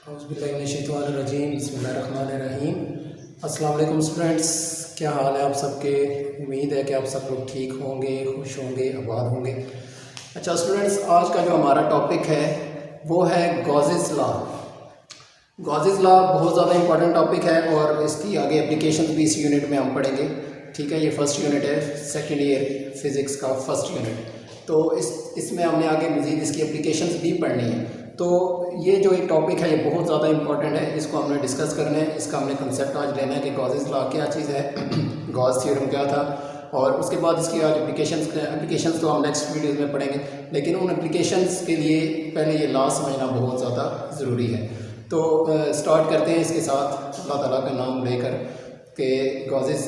औज़ुबिल्लाहिमिनश्शैतानिर्रजीम बिस्मिल्लाहिर्रहमानिर्रहीम। अस्सलाम वालेकुम स्टूडेंट्स, क्या हाल है आप सबके। उम्मीद है कि आप सब लोग ठीक होंगे, खुश होंगे, आबाद होंगे। अच्छा स्टूडेंट्स, आज का जो हमारा टॉपिक है वो है गॉसेस लॉ। गॉसेस लॉ बहुत ज़्यादा इंपॉर्टेंट टॉपिक है और इसकी आगे एप्लीकेशन भी इस यूनिट में हम पढ़ेंगे। ठीक है, ये फर्स्ट यूनिट है, सेकेंड ईयर फिज़िक्स का फर्स्ट यूनिट। तो इसमें हमने आगे मज़ीद इसकी एप्लीकेशंस भी पढ़नी है। तो ये जो एक टॉपिक है ये बहुत ज़्यादा इंपॉर्टेंट है, इसको हमने डिस्कस करना है। इसका हमने कंसेप्ट आज लेना है कि गॉसेस लॉ क्या चीज़ है, गॉस थ्योरम क्या था, और उसके बाद इसकी आज एप्लीकेशंस तो हम नेक्स्ट वीडियोज़ में पढ़ेंगे। लेकिन उन एप्लीकेशंस के लिए पहले ये लॉ समझना बहुत ज़्यादा ज़रूरी है। तो स्टार्ट करते हैं इसके साथ अल्लाह ताला का नाम लेकर कि गॉसेस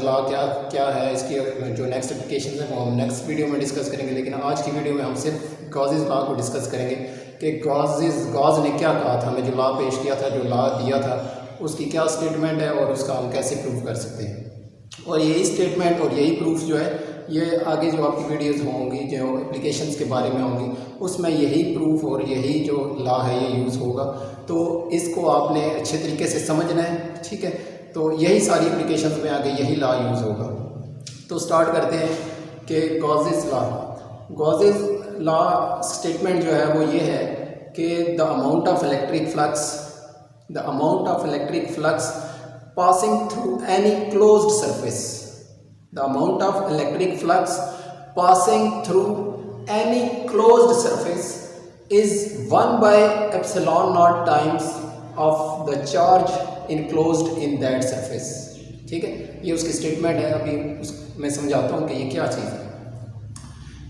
लॉ क्या है। इसकी जो नेक्स्ट एप्लीकेशन है वो हम नेक्स्ट वीडियो में डिस्कस करेंगे, लेकिन आज की वीडियो में हम सिर्फ गॉसेस लॉ को डिस्कस करेंगे कि गॉस ने क्या कहा था, हमें जो लॉ पेश किया था, जो लॉ दिया था, उसकी क्या स्टेटमेंट है और उसका हम कैसे प्रूफ कर सकते हैं। और यही स्टेटमेंट और यही प्रूफ जो है ये आगे जो आपकी वीडियोस होंगी, जो एप्लीकेशंस के बारे में होंगी, उसमें यही प्रूफ और यही जो लॉ है ये यूज़ होगा। तो इसको आपने अच्छे तरीके से समझना है। ठीक है, तो यही सारी एप्लीकेशंस में आगे यही लॉ यूज़ होगा। तो स्टार्ट करते हैं कि गॉसेस लॉ स्टेटमेंट जो है वो ये है कि the amount of electric flux passing through any closed surface, the amount of electric flux passing through any closed surface is 1/ε0 times of the charge enclosed in that surface. ठीक है, ये उसकी स्टेटमेंट है। अभी मैं समझाता हूँ कि ये क्या चीज़ है।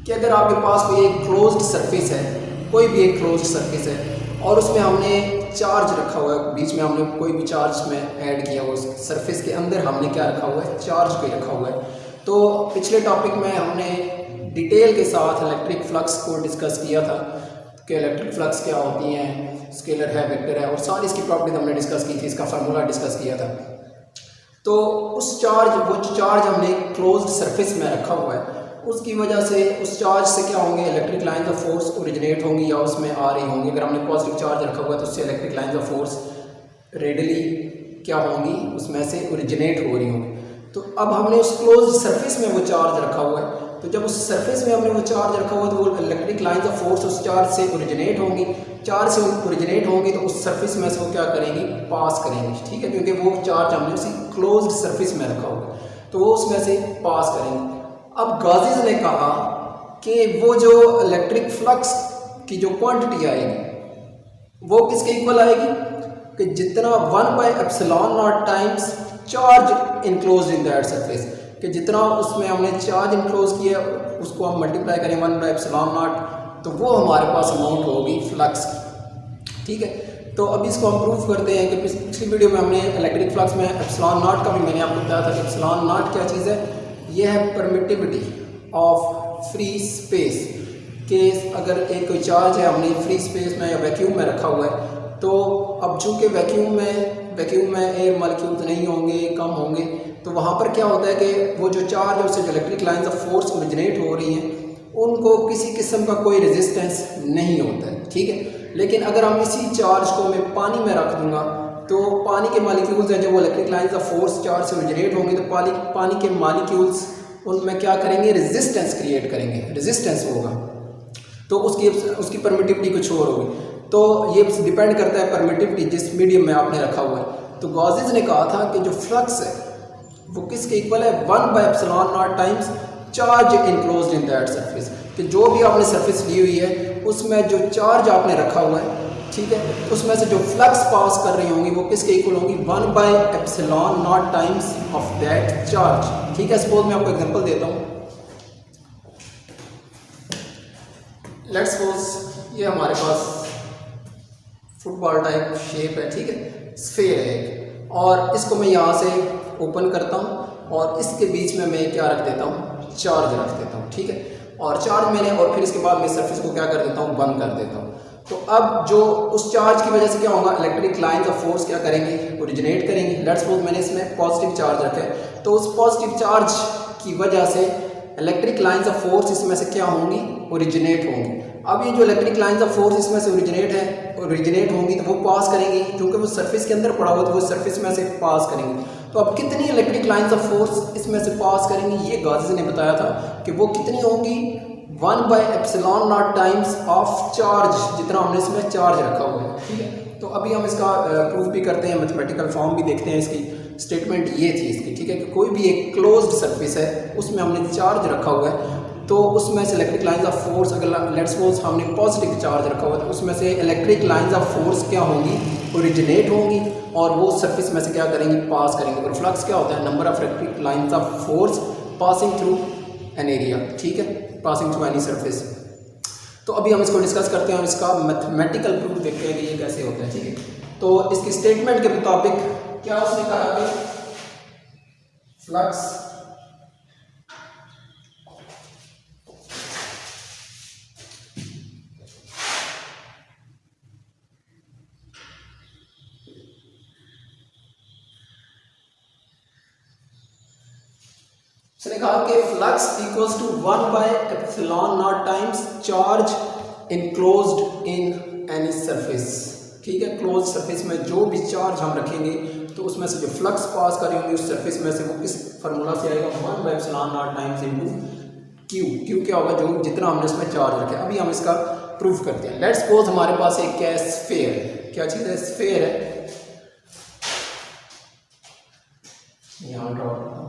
कि अगर आपके पास कोई एक क्लोज्ड सरफेस है, कोई भी एक क्लोज्ड सरफेस है और उसमें हमने चार्ज रखा हुआ है, बीच में हमने कोई भी चार्ज में ऐड किया हुआ, उस सरफेस के अंदर हमने क्या रखा हुआ है, चार्ज पे रखा हुआ है। तो पिछले टॉपिक में हमने डिटेल के साथ इलेक्ट्रिक फ्लक्स को डिस्कस किया था कि इलेक्ट्रिक फ्लक्स क्या होती हैं, स्केलर है, वेक्टर है, और सारी इसकी प्रॉपर्टीज हमने डिस्कस की थी, इसका फार्मूला डिस्कस किया था। तो वो चार्ज हमने क्लोज्ड सरफेस में रखा हुआ है, उसकी वजह से उस चार्ज से क्या होंगे, electric lines of force originate होंगी या उसमें आ रही होंगी। अगर हमने पॉजिटिव चार्ज रखा हुआ है तो उससे electric lines of force radially क्या होंगी, उसमें से ओरिजिनेट हो रही होंगी। तो अब हमने उस क्लोज्ड सरफेस में वो चार्ज रखा हुआ है, तो जब उस सरफेस में हमने वो चार्ज रखा हुआ है तो वो इलेक्ट्रिक लाइंस ऑफ फोर्स उस चार्ज से ओरिजिनेट होंगी। चार्ज से ओरिजिनेट होंगी तो उस सरफेस में से वो क्या करेंगी, पास करेंगी। ठीक है, क्योंकि वो चार्ज हमने उसी क्लोज्ड सरफेस में रखा हुआ है तो वो उसमें से पास करेंगे। अब गॉसेस ने कहा कि वो जो इलेक्ट्रिक फ्लक्स की जो क्वांटिटी आएगी वो किसके इक्वल आएगी कि जितना 1/ε0 times charge enclosed in that surface, कि जितना उसमें हमने चार्ज इनक्लोज किया उसको हम मल्टीप्लाई करें 1/ε0 तो वो हमारे पास अमाउंट होगी फ्लक्स की। ठीक है, तो अब इसको हम प्रूफ करते हैं कि पिछली वीडियो में हमने इलेक्ट्रिक फ्लक्स में ε0 का भी मैंने आपको बताया था कि ε0 क्या चीज़ है। यह है परमिटिविटी ऑफ फ्री स्पेस, कि अगर एक कोई चार्ज है हमने फ्री स्पेस में या वैक्यूम में रखा हुआ है, तो अब चूँकि वैक्यूम में एयर मॉलिक्यूल्स नहीं होंगे, कम होंगे, तो वहाँ पर क्या होता है कि वो जो चार्ज है उससे जो electric lines of force originate हो रही हैं उनको किसी किस्म का कोई रेजिस्टेंस नहीं होता है। ठीक है, लेकिन अगर हम इसी चार्ज को मैं पानी में रख दूंगा तो पानी के मॉलिक्यूल्स हैं जो वो electric lines of force charge से ओरिजिनेट होंगे, तो पानी के मॉलिक्यूल्स उनमें क्या करेंगे, रेजिस्टेंस क्रिएट करेंगे, रेजिस्टेंस होगा, तो उसकी परमिटिविटी कुछ और होगी। तो ये डिपेंड करता है परमिटिविटी जिस मीडियम में आपने रखा हुआ है। तो गॉसेस ने कहा था कि जो फ्लक्स है वो किसके इक्वल है, 1/ε0 times charge enclosed in that surface, कि जो भी आपने सरफेस ली हुई है उसमें जो चार्ज आपने रखा हुआ है, ठीक है, उसमें से जो फ्लक्स पास कर रही होंगी वो किसके इक्वल होंगी, 1/ε0 टाइम्स ऑफ दैट चार्ज। ठीक है, सपोज मैं आपको एग्जांपल देता हूँ। लेट्स सपोज ये हमारे पास फुटबॉल टाइप शेप है, ठीक है, स्फेयर है, और इसको मैं यहाँ से ओपन करता हूँ और इसके बीच में मैं क्या रख देता हूँ, चार्ज रख देता हूँ। ठीक है, और चार्ज मैंने, और फिर इसके बाद मैं सरफेस को क्या कर देता हूँ, बंद कर देता हूँ। तो अब जो उस चार्ज की वजह से क्या होगा, इलेक्ट्रिक लाइंस ऑफ फोर्स क्या करेंगे, ओरिजिनेट करेंगे। लेट्स सपोज मैंने इसमें पॉजिटिव चार्ज रखा है, तो उस पॉजिटिव चार्ज की वजह से इलेक्ट्रिक लाइंस ऑफ फोर्स इसमें से क्या होंगी, ओरिजिनेट होंगी। अब ये जो इलेक्ट्रिक लाइंस ऑफ फोर्स इसमें से ओरिजिनेट होंगी तो वो पास करेंगी, क्योंकि वो सरफेस के अंदर पड़ा हुआ तो वो सरफेस में से पास करेंगी। तो अब कितनी इलेक्ट्रिक लाइंस ऑफ फोर्स इसमें से पास करेंगी, ये गाजिस ने बताया था कि वो कितनी होंगी 1/ε0 टाइम्स ऑफ चार्ज, जितना हमने इसमें चार्ज रखा हुआ है। ठीक है, तो अभी हम इसका प्रूफ भी करते हैं, मैथमेटिकल फॉर्म भी देखते हैं। इसकी स्टेटमेंट ये थी इसकी, ठीक है, कि कोई भी एक क्लोज्ड सरफेस है उसमें हमने चार्ज रखा हुआ है, तो उसमें से इलेक्ट्रिक लाइंस ऑफ फोर्स, अगर लेट्स सपोज हमने पॉजिटिव चार्ज रखा हुआ है तो उसमें से इलेक्ट्रिक लाइंस ऑफ फोर्स क्या होंगी, ओरिजिनेट होंगी और वो सरफेस में से क्या करेंगी, पास करेंगे। और फ्लक्स क्या होता है, number of electric lines of force passing through an area, ठीक है, पासिंग थ्रू एनी सरफेस। तो अभी हम इसको डिस्कस करते हैं और इसका मैथमेटिकल प्रूफ देखते हैं कि ये कैसे होता है। ठीक है, तो इसकी स्टेटमेंट के मुताबिक क्या उसने कहा कि फ्लक्स उसने कहा कि flux equals to 1/ε0 times charge enclosed in any surface. ठीक है, क्लोज सरफेस में जो भी चार्ज हम रखेंगे तो उसमें से जो फ्लक्स पास कर रही होंगी उस सरफेस में से वो किस फार्मूला से आएगा, 1/ε0 टाइम्स इनटू क्यू क्या होगा, जो जितना हमने उसमें चार्ज रखा है। अभी हम इसका प्रूफ करते हैं। लेट्स सपोज हमारे पास एक क्या है, स्फीयर। क्या चीज़ है, स्फीयर है। यहाँ ड्रॉ करता हूँ।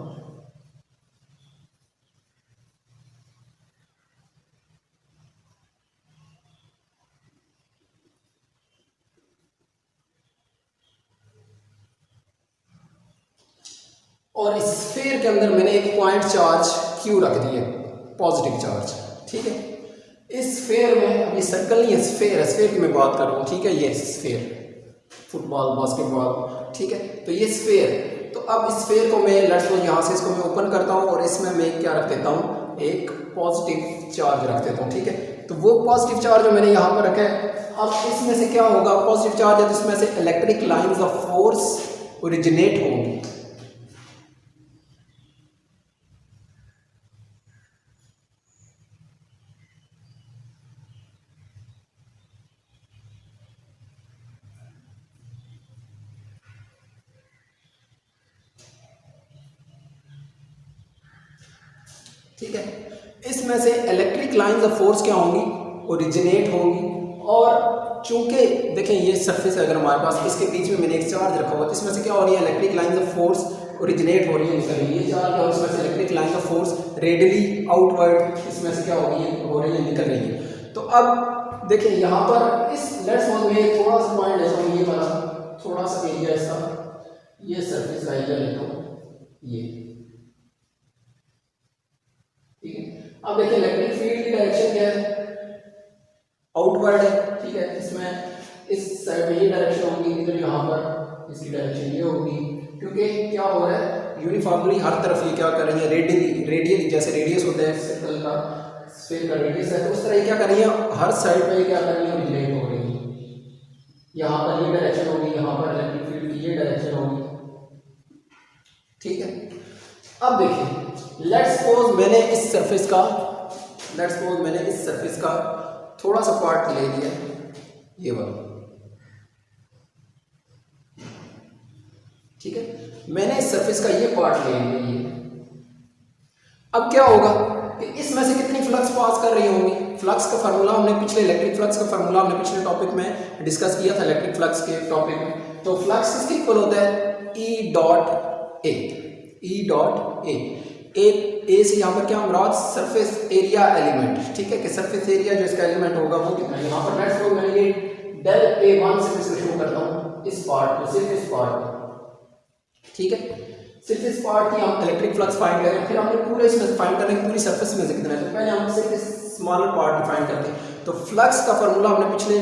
और इस स्फीयर के अंदर मैंने एक पॉइंट चार्ज क्यू रख दिया, पॉजिटिव चार्ज। ठीक है, इस स्फीयर में, अभी सर्कल नहीं है, स्फीयर है, स्फीयर की मैं बात कर रहा हूँ। ठीक है, ये स्फीयर, फुटबॉल, बास्केटबॉल, ठीक है, तो ये स्फीयर। तो अब इस स्फीयर को मैं लेट्स सपोज यहाँ से इसको मैं ओपन करता हूँ और इसमें मैं क्या रख देता हूँ, एक पॉजिटिव चार्ज रख देता हूँ। ठीक है, तो वो पॉजिटिव चार्ज जो मैंने यहाँ पर रखा है, अब इसमें से क्या होगा, पॉजिटिव चार्ज है तो इसमें से electric lines of force originate होंगी। ठीक है, इसमें से इलेक्ट्रिक लाइंस ऑफ फोर्स क्या होंगी, ओरिजिनेट होंगी। और चूंकि देखें ये सरफेस है अगर हमारे पास, इसके बीच में मैंने एक चार्ज रखा हुआ है, इसमें से क्या हो रही है, electric lines of force originate हो रही है, निकल रही है। ये चार्ज और इसमें से electric lines of force radially outward इसमें से क्या हो रही है, हो रही है, निकल रही है। तो अब देखिए यहाँ पर इस लेट्स सपोज में थोड़ा सा पॉइंट लेता हूँ, ये वाला थोड़ा सा एरिया इसका, ये सरफेस का एरिया लेता हूँ, ये। ठीक है, अब देखिए इलेक्ट्रिक फील्ड की डायरेक्शन क्या है, आउटवर्ड है। ठीक है, इसमें इस साइड में ये डायरेक्शन होगी, इधर यहाँ पर इसकी डायरेक्शन ये होगी, क्योंकि क्या हो रहा है, यूनिफॉर्मली हर तरफ ये क्या कर रही है, रेडियली जैसे रेडियस होता है सर्कल का, स्फीयर का रेडियस है, तो उस तरह ये क्या कर रही है, हर साइड पे क्या कर रही है, ओरिजिनेट हो रही है। यहाँ पर ये डायरेक्शन होगी, यहाँ पर इलेक्ट्रिक फील्ड की ये डायरेक्शन होगी। ठीक है, अब देखिए लेट्स सपोज मैंने इस सरफेस का थोड़ा सा पार्ट ले लिया, ये वाला। ठीक है, मैंने इस सरफेस का ये पार्ट ले लिया, ये। अब क्या होगा कि इसमें से कितनी फ्लक्स पास कर रही होंगी, फ्लक्स का फार्मूला हमने पिछले इलेक्ट्रिक फ्लक्स का फार्मूला हमने पिछले टॉपिक में डिस्कस किया था, इलेक्ट्रिक फ्लक्स के टॉपिक में। तो फ्लक्स किसके इक्वल होता है, ई डॉट ए। ए से यहाँ पर क्या मुराद, सरफेस एरिया एलिमेंट। ठीक है, कि सरफेस एरिया जो इसका एलिमेंट होगा वो कितना है। यहाँ पर लेट्स सपोज मैं ये डेल A1 से इसको शो करता हूँ, इस पार्ट को, सिर्फ इस पार्ट को। ठीक है, सिर्फ इस पार्ट की हम इलेक्ट्रिक फ्लक्स फाइंड करें, फिर हमने पूरे इसमें फाइंड करने की पूरी सरफेस में से कितना है, तो पहले हम सिर्फ इस स्मॉलर पार्ट डिफाइन करते हैं। तो फ्लक्स का फार्मूला हमने पिछले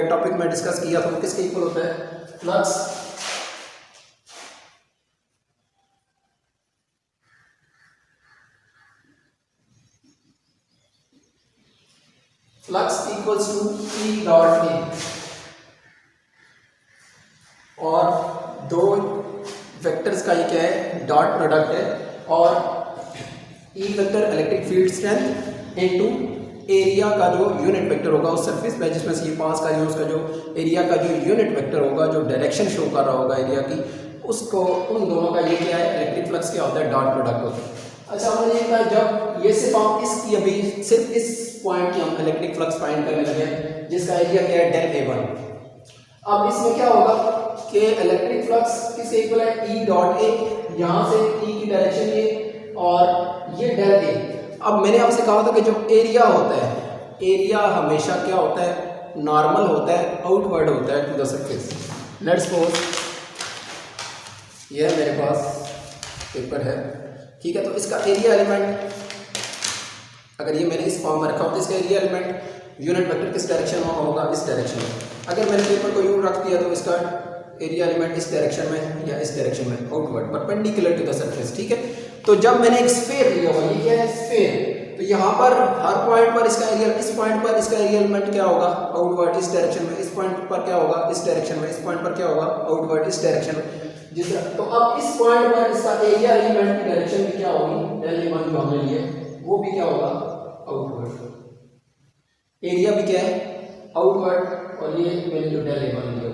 टॉपिक में डिस्कस किया था, वो किसके इक्वल होता है, flux equals to E dot A, और दो वेक्टर्स का ये क्या है, डॉट प्रोडक्ट है, और E vector electric field strength into area का जो यूनिट वेक्टर होगा उस सरफेस पे जिसमें से ये पास कर रही है उसका जो एरिया का जो यूनिट वेक्टर होगा, जो डायरेक्शन शो कर रहा होगा एरिया की, उसको उन दोनों का ये क्या है, इलेक्ट्रिक फ्लक्स क्या होता है, डॉट प्रोडक्ट होता है। अच्छा हमने ये कहा जब ये सिर्फ हम इसकी अभी सिर्फ इस पॉइंट की हम इलेक्ट्रिक फ्लक्स फाइंड करने लगे जिसका एरिया क्या है, डेल A1। अब इसमें क्या होगा कि इलेक्ट्रिक फ्लक्स किसके इक्वल है, ई डॉट ए, यहाँ से ई की डायरेक्शन ये और ये डेल ए। अब मैंने आपसे कहा था कि जो एरिया होता है, एरिया हमेशा क्या होता है, नॉर्मल होता है, आउटवर्ड होता है to the surface. Let's suppose ये मेरे पास पेपर है, ठीक है, तो इसका एरिया एलिमेंट अगर ये मैंने इस फॉर्म में रखा हो तो इसका एरिया एलिमेंट यूनिट वेक्टर किस डायरेक्शन में होगा, इस डायरेक्शन में। अगर मैंने पेपर को यूं रख दिया तो इसका एरिया एलिमेंट इस डायरेक्शन में या इस डायरेक्शन में, outward perpendicular to the surface, ठीक है। तो जब मैंने एक स्फीयर लिया हुआ, ये क्या है, स्फीयर, तो यहाँ पर हर पॉइंट पर इसका एरिया, इस पॉइंट पर इसका एरिया एलिमेंट क्या होगा, आउटवर्ड इस डायरेक्शन में, इस पॉइंट पर क्या होगा, इस डायरेक्शन में, इस पॉइंट पर क्या होगा, आउटवर्ड इस डायरेक्शन में। जिस तो अब इस पॉइंट पर इसका एरिया एलिमेंट की डायरेक्शन भी क्या होगी, डेल A1 जो हमने लिए वो भी क्या होगा, आउटवर्ड। एरिया भी क्या है, आउटवर्ड, और ये मैंने जो डेल A1 लिया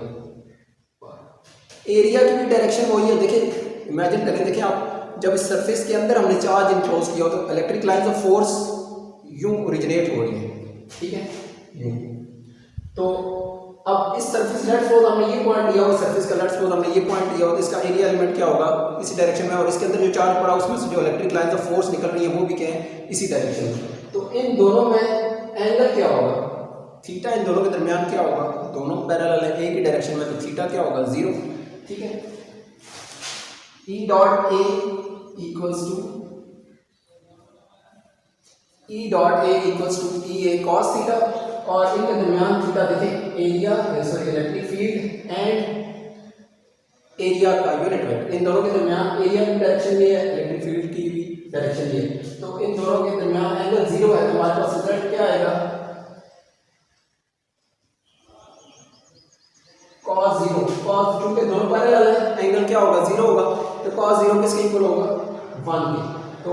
एरिया की भी डायरेक्शन वही है। देखिए इमेजिन करें, देखिए आप जब इस सरफेस के अंदर हमने चार्ज इनक्लोज किया हो तो इलेक्ट्रिक लाइंस ऑफ फोर्स यूं ओरिजिनेट हो रही है, ठीक है, यूं। तो अब इस सरफेस लेट्स सपोज हमने ये पॉइंट लिया हो, सरफेस का लेट्स सपोज हमने ये पॉइंट लिया हो, तो इसका एरिया एलिमेंट क्या होगा, इसी डायरेक्शन में, और इसके अंदर जो चार्ज पड़ा उसमें से जो इलेक्ट्रिक लाइंस ऑफ फोर्स निकल रही है वो भी क्या है, इसी डायरेक्शन में। तो इन दोनों में एंगल क्या होगा, थीटा, इन दोनों के दरमियान क्या होगा, दोनों पैरेलल है एक ही डायरेक्शन में, तो थीटा क्या होगा, 0, ठीक है। E dot A equals to E A cos theta, और इनके दरमियान थीटा देखें, area sorry electric field and area का यूनिट वेक्टर, इन दोनों के दरमियान एरिया की डायरेक्शन ये है, इलेक्ट्रिक फील्ड की भी डायरेक्शन ये है, तो इन दोनों के दरमियान एंगल 0 है, तो हमारे पास रिजल्ट क्या आएगा, cos 0, cos चूंकि दोनों पैरेलल है एंगल क्या होगा, 0 होगा, तो cos 0 किसके इक्वल होगा, 1 के। तो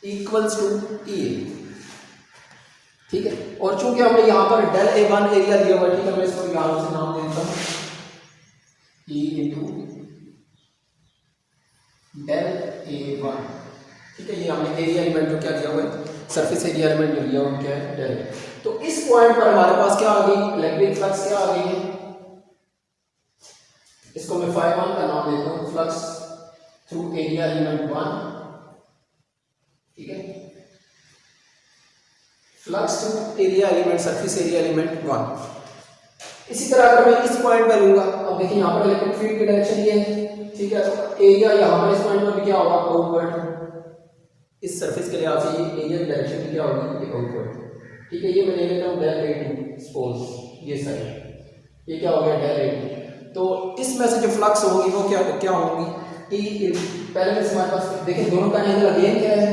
इक्वल्स टू ई, ठीक है। और चूंकि हमने यहाँ पर डेल A1 एरिया दिया हुआ, ठीक है, मैं इसको यहाँ से नाम देता हूँ ई इंटू डेल A1, ठीक है। ये हमने एरिया एलिमेंट जो क्या दिया हुआ है, सरफेस एरिया एलिमेंट जो लिया हुआ क्या है, डेल। तो इस पॉइंट पर हमारे पास क्या आ गई, इलेक्ट्रिक फ्लक्स क्या आ गई है, इसको मैं φ1 का नाम देता हूँ, फ्लक्स थ्रू एरिया एलिमेंट 1, ठीक है, flux through area element, surface area element 1। इसी तरह अगर मैं इस पॉइंट पर लूंगा, अब देखिए यहाँ पर इलेक्ट्रिक फील्ड की डायरेक्शन ये है, ठीक है, तो एरिया यहाँ पर इस पॉइंट पर भी क्या होगा, आउटवर्ड, इस सरफेस के लिहाज से ये एरिया की डायरेक्शन भी क्या होगी, ये आउटवर्ड, ठीक है। ये मैं ले लेता हूँ डेल A2, सपोज ये साइड, ये क्या हो गया, डेल A2। तो इसमें से जो फ्लक्स होगी वो क्या होगी, ई, पहले से हमारे पास देखिए दोनों का एंगल अगेन क्या है,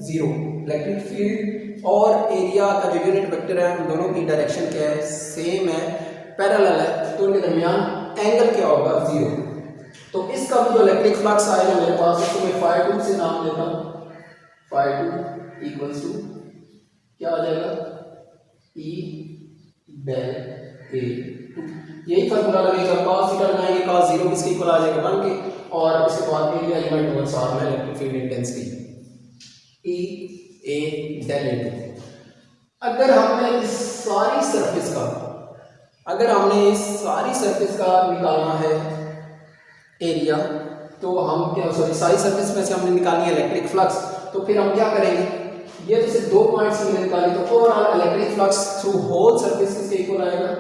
0, इलेक्ट्रिक फील्ड और एरिया का जो यूनिट वेक्टर है उन दोनों की डायरेक्शन क्या है, सेम है, पैरेलल है, तो उनके दरमियान एंगल क्या होगा, 0। तो इसका भी जो इलेक्ट्रिक फ्लक्स आएगा मेरे पास, उसको मैं φ2 से नाम देता हूँ, φ2 इक्वल्स टू क्या आ जाएगा, ई डेल A2। यही फार्मूला लगेगा, cos थीटा लगाएंगे, cos 0 किसके इक्वल आ जाएगा, 1 के, और इसके बाद एरिया एलिमेंट ओवर सार में इलेक्ट्रिक फील्ड इंटेंसिटी ई ए डेल A2। अगर हमने इस सारी सरफेस का निकालना है एरिया, तो हम क्या सॉरी सारी सरफेस में से हमने निकालनी है इलेक्ट्रिक फ्लक्स, तो फिर हम क्या करेंगे, ये तो सिर्फ 2 पॉइंट्स हमने निकाली, तो overall electric flux through whole surface किसके इक्वल आएगा,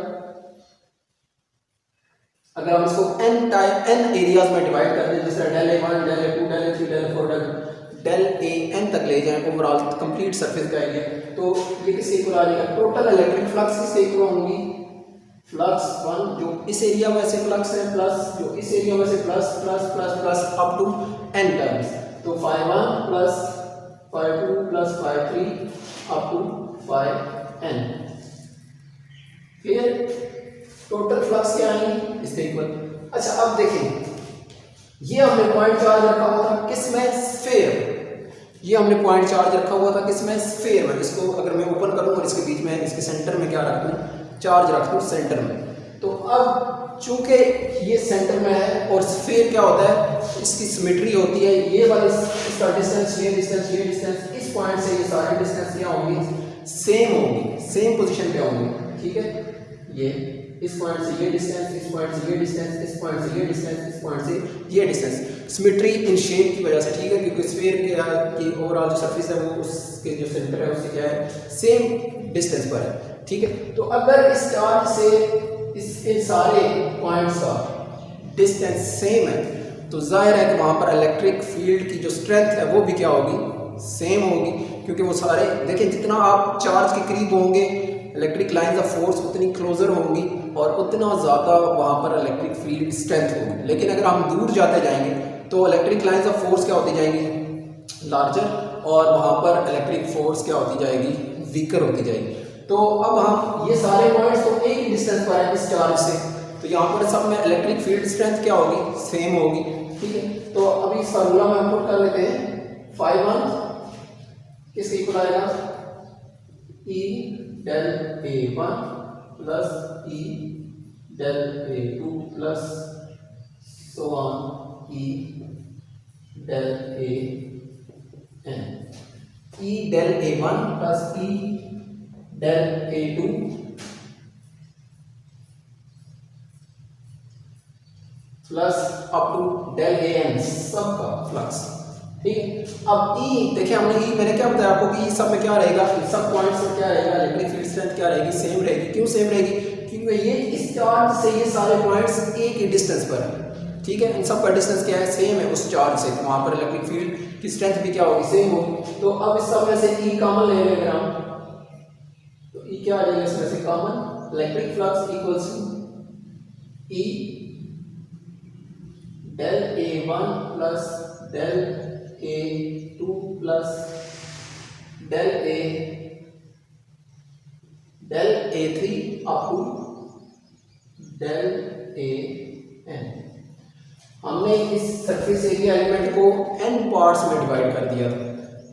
अगर हम इसको n एरियाज में डिवाइड कर दें, जैसे del A1, del A2, del A3, del A4, del AN तक ले जाएं ओवरऑल कंप्लीट सरफेस का एरिया, तो ये किसके इक्वल आ जाएगा, टोटल इलेक्ट्रिक फ्लक्स किसके इक्वल होंगी, फ्लक्स 1 जो इस एरिया में से फ्लक्स है, प्लस जो इस एरिया में से plus plus plus plus up to n terms, तो φ1 plus φ2 plus φ3 up to φn, फिर टोटल फ्लक्स क्या आएंगे, इसके इक्वल। अच्छा अब देखिए, ये हमने पॉइंट चार्ज रखा हुआ था किसमें, स्फीयर, ये हमने पॉइंट चार्ज रखा हुआ था किसमें, स्फीयर में। इसको अगर मैं ओपन करूँ और इसके बीच में इसके सेंटर में क्या रख दूँ, चार्ज रख दूँ सेंटर में। तो अब चूंकि ये सेंटर में है और स्फीयर क्या होता है, इसकी सिमेट्री होती है, ये वाली इसका डिस्टेंस, ये डिस्टेंस, ये डिस्टेंस, इस पॉइंट से ये सारे डिस्टेंस क्या होंगी, सेम होंगी, सेम पोजीशन पे होंगी। ठीक है, ये इस पॉइंट से ये डिस्टेंस, इस पॉइंट से ये डिस्टेंस, इस पॉइंट से ये डिस्टेंस, इस पॉइंट से ये डिस्टेंस, सिमेट्री इन शेप की वजह से। ठीक है, क्योंकि स्फीयर की ओवरऑल जो सरफेस है वो उसके जो सेंटर है उससे क्या है, सेम डिस्टेंस पर है। ठीक है, तो अगर इस चार्ज से इन सारे पॉइंट्स का डिस्टेंस सेम है तो जाहिर है कि वहाँ पर इलेक्ट्रिक फील्ड की जो स्ट्रेंथ है वो भी क्या होगी, सेम होगी, क्योंकि वो सारे देखिए जितना आप चार्ज के करीब होंगे इलेक्ट्रिक लाइंस ऑफ फोर्स उतनी क्लोजर होंगी और उतना ज़्यादा वहाँ पर इलेक्ट्रिक फील्ड स्ट्रेंथ होगी। लेकिन अगर हम दूर जाते जाएंगे तो इलेक्ट्रिक लाइंस ऑफ फोर्स क्या होती जाएंगी, लार्जर, और वहाँ पर इलेक्ट्रिक फोर्स क्या होती जाएगी, वीकर होती जाएगी। तो अब हम ये सारे पॉइंट्स तो एक ही डिस्टेंस पर है इस चार्ज से, तो यहाँ पर सब में इलेक्ट्रिक फील्ड स्ट्रेंथ क्या होगी, सेम होगी। ठीक है, तो अभी इस फार्मूला में हम पुट कर लेते हैं, फाई 1 किसके इक्वल आएगा, E del A1 plus E del A2 plus so on E del AN, E del A1 plus E del A2 plus up to del AN सबका फ्लक्स। ठीक है, अब E देखिए हमने E मैंने क्या बताया आपको कि E सब में क्या रहेगा, सब पॉइंट्स में क्या रहेगा, इलेक्ट्रिक फील्ड स्ट्रेंथ क्या रहेगी, सेम रहेगी। क्यों सेम रहेगी, क्योंकि ये इस चार्ज से ये सारे पॉइंट्स एक ही डिस्टेंस पर है। ठीक है, इन सब का डिस्टेंस क्या है, सेम है उस चार्ज से, वहाँ पर इलेक्ट्रिक फील्ड की स्ट्रेंथ भी क्या होगी, सेम होगी। तो अब इस सब में से E कॉमन ले लेंगे हम, तो E क्या आ जाएगा इसमें से common, electric flux equals to E del A1 plus del A2 plus del A3 up to del AN। हमने इस सरफेस एरिया एलिमेंट को n पार्ट्स में डिवाइड कर दिया।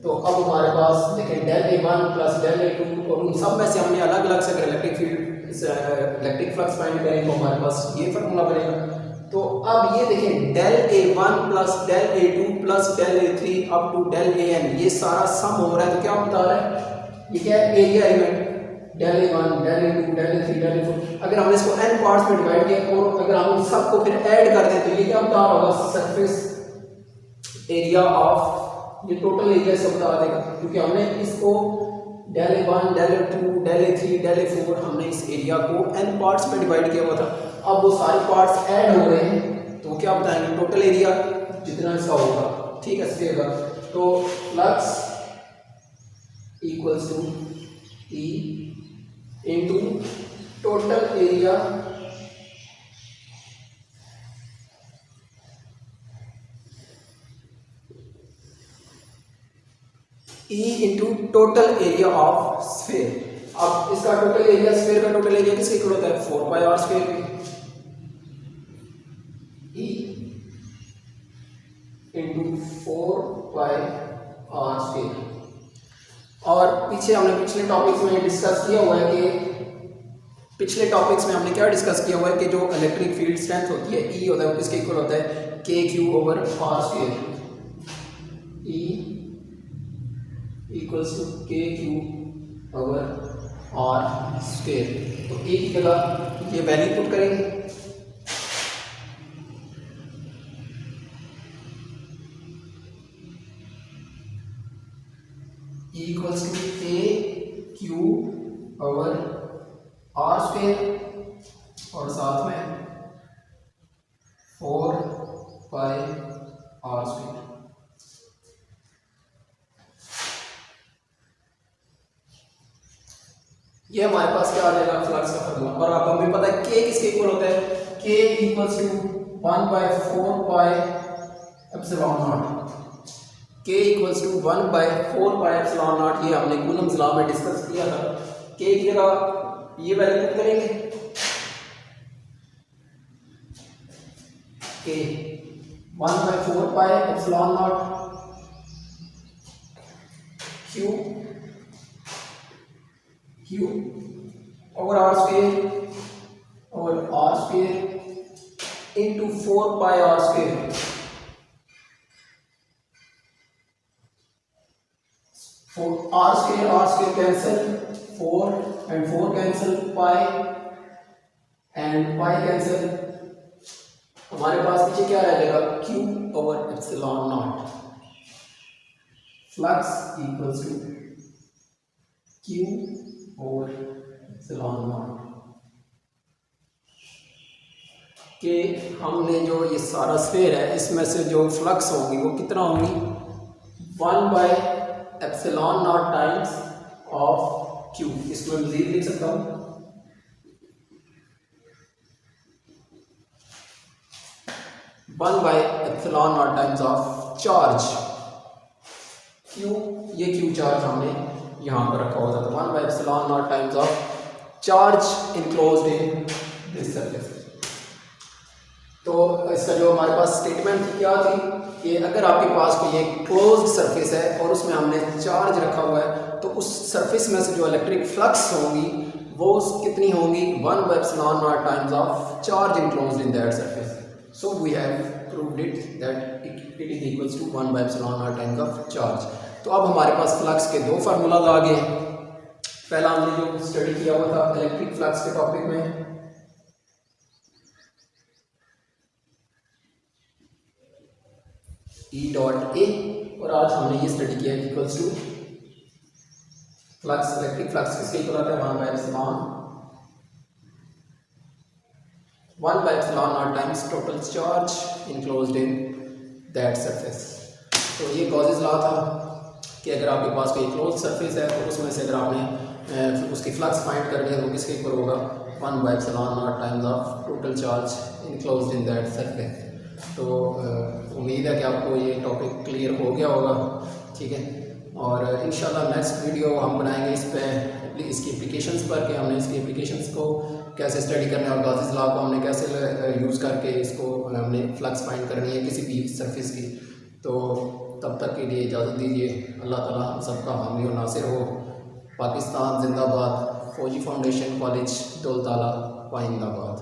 तो अब हमारे पास देखें del A1 plus del A2 और उन सब में से हमने अलग अलग से अगर इलेक्ट्रिक फ्लक्स फाइंड करें तो हमारे पास ये फार्मूला बनेगा। तो अब ये देखें del A1 plus del A2 plus del A3 up to del AN, ये सारा सम हो रहा है। तो क्या बता रहा है, ये क्या है, area element del A1 del A2 del A3 del A4। अगर हमने इसको n पार्ट्स में डिवाइड किया और अगर हम सबको फिर ऐड कर दें तो ये क्या बता रहा होगा, सरफेस एरिया ऑफ, ये टोटल एरिया से बता देगा, क्योंकि हमने इसको del A1 del A2 del A3 del A4 हमने इस एरिया को n पार्ट्स में डिवाइड किया हुआ था। अब वो सारे पार्ट्स ऐड हो रहे हैं तो क्या बताएंगे, टोटल एरिया जितना इसका होगा। ठीक है, स्फीयर का, तो flux equals to E into total area E into total area of sphere. अब इसका टोटल एरिया, स्फीयर का टोटल एरिया किसके इक्वल होता है, 4 pi r square E into 4 pi r square. और पीछे हमने पिछले टॉपिक्स में डिस्कस किया हुआ है कि पिछले टॉपिक्स में हमने क्या डिस्कस किया हुआ है कि जो इलेक्ट्रिक फील्ड स्ट्रेंथ होती है E होता है वो किसके इक्वल होता है, KQ over r square. E equals to KQ over r square. तो E की जगह ये वैल्यू पुट करेंगे, equals to KQ over r square और साथ में 4 पाई r स्क्वायर। ये हमारे पास क्या आ जाएगा, फ्लक्स का फार्मूला। और अब हमें पता है K किसके इक्वल होता है, K equals to 1/4 pi epsilon naught. K equals to 1/4 pi epsilon naught, ये हमने कूलम्स लॉ में डिस्कस किया था। K की जगह ये वैल्यू पुट करेंगे, K 1/4 pi epsilon naught Q over R square into 4 pi R square. R square cancel, 4 and 4 cancel, pi cancel, हमारे पास पीछे क्या रह जाएगा, Q over epsilon naught. Flux equals to Q over epsilon naught के हमने जो ये सारा स्फीयर है इसमें से जो फ्लक्स होंगी वो कितना होंगी, 1 by epsilon not times of Q. इसमें मजीद लिख सकता हूँ, one by epsilon not times of charge Q, ये क्यू चार्ज हमने यहाँ पर रखा हुआ था, 1 by epsilon not times of charge enclosed in this surface. तो इसका जो हमारे पास स्टेटमेंट क्या थी कि अगर आपके पास कोई एक क्लोज्ड सरफेस है और उसमें हमने चार्ज रखा हुआ है तो उस सरफेस में से जो इलेक्ट्रिक फ्लक्स होंगी वो कितनी होंगी, 1 by epsilon not times of charge enclosed in that surface. So we have proved it that it is equals to 1 by epsilon naught times of charge। तो अब हमारे पास फ्लक्स के दो फार्मूलाज आ गए हैं। पहला हमने जो स्टडी किया हुआ था इलेक्ट्रिक फ्लक्स के टॉपिक में, E डॉट ए, और आज हमने ये स्टडी किया equals to flux, electric flux किसके इक्वल आता है, 1 by epsilon naught times total charge enclosed in that surface। तो ये गॉसेस लॉ था कि अगर आपके पास कोई क्लोज सरफेस है तो उसमें से अगर आपने उसकी फ्लक्स फाइंड करनी है तो किसके इक्वल होगा, 1 by epsilon naught times of total charge enclosed in that surface। तो उम्मीद है कि आपको ये टॉपिक क्लियर हो गया होगा, ठीक है। और इंशाल्लाह नेक्स्ट वीडियो हम बनाएंगे इस पे, इसकी एप्लीकेशंस पर, कि हमने इसकी एप्लीकेशंस को कैसे स्टडी करना है और गॉसेस लॉ को हमने कैसे यूज़ करके इसको हमने फ्लक्स फाइंड करनी है किसी भी सरफेस की। तो तब तक के लिए इजाज़त दीजिए। अल्लाह ताला हम सबका हामी और नासिर हो। पाकिस्तान जिंदाबाद। फौजी फाउंडेशन कॉलेज दौलताला पाइंदाबाद।